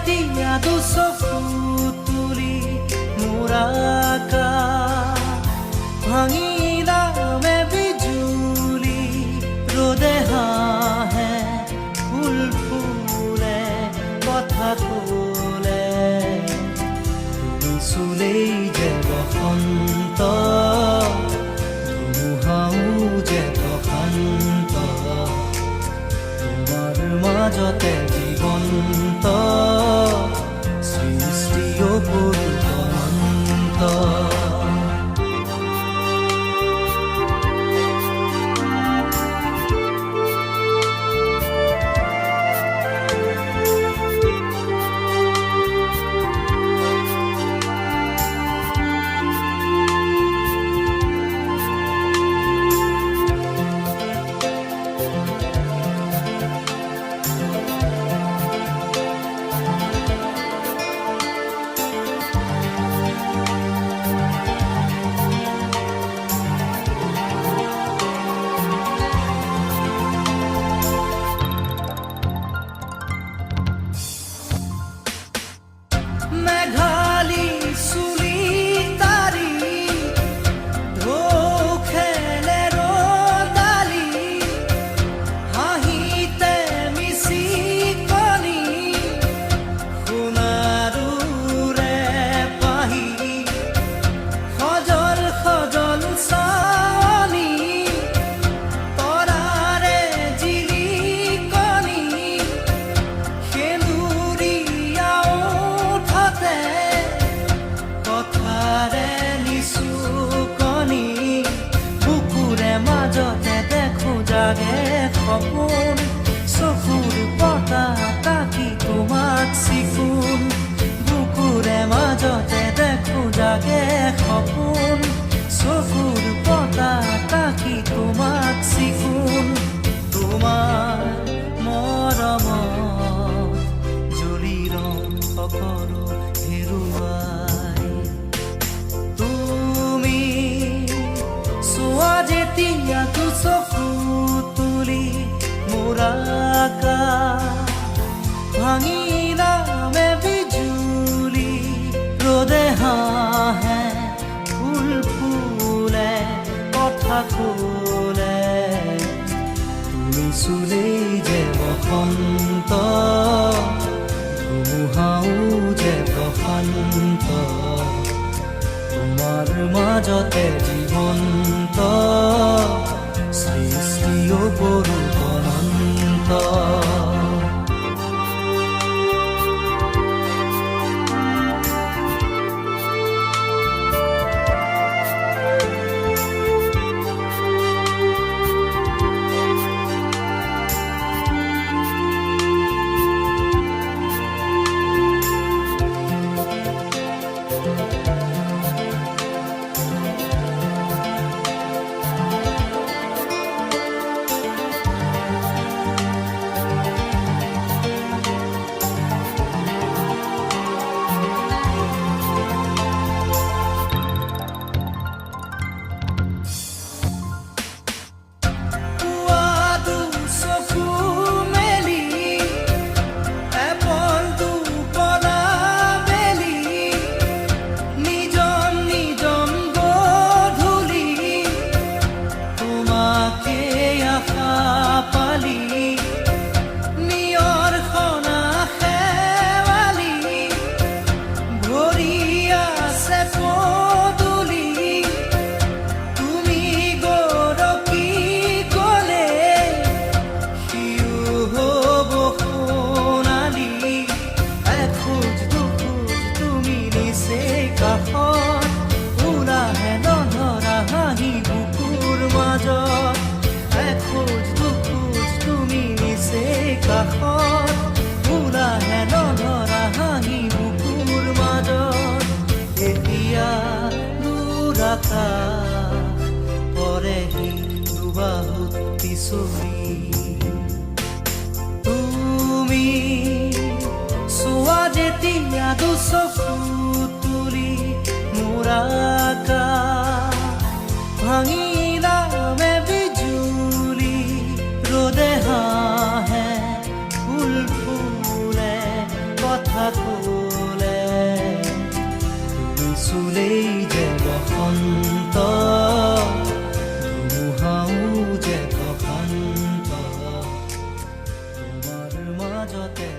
যেতিয়া দুচকু তুলি মোৰ আকাশ ভাঙিলামে বিজুলি ৰ'দে হাঁহে ফুল ফুলে কথা ক'লে তুমি চুলেই যে বসন্ত ধুমুহাও যে প্ৰশান্ত তোমাৰ মাজতে জীৱন্ত সৃষ্টিও অনন্ত মেঘালী চুলি তাৰি ঢৌ খেলে ৰ'দালি হাঁহিতে মিচিকনি সোণাৰুৰে পাহি সজল সজল চাৱনি তৰাৰে জিলিকনি সেন্দুৰীয়া ওঠতে কথাৰে নিচুকনি বুকুৰে মাজতে দেখো জাগে সপোন চকুৰ বতাহ তাকি তোমাক চিকুণ বুকুৰে মাজতে দেখো জাগে সপোন চকুৰ বতাহ তাকি তোমাক চিকুণ তোমাৰ মৰমত জ্বলি ৰং সকলো হেৰুৱাই তুমি চোৱা যেতিয়া দুচকু তুলি মোৰ আকাশ ভাঙিলামে বিজুলি ৰ'দে হাঁহে ফুল ফুলে কথা ক'লে তুমি চুলেই যে বসন্ত ধুমুহাও যে প্ৰশান্ত তোমাৰ মাজতে জীৱন্ত সৃষ্টিও অনন্ত পৰেহি দুবাহুত পিছলি তুমি চোৱা যেতিয়া দুচকু তুলি মোৰ আকাশ ভাঙিলামে বিজুলি ৰ'দে হাঁহে ফুল ফুলে কথা চুলেই যে বসন্ত ধুমুহাও যে প্ৰশান্ত তোমাৰ মাজতে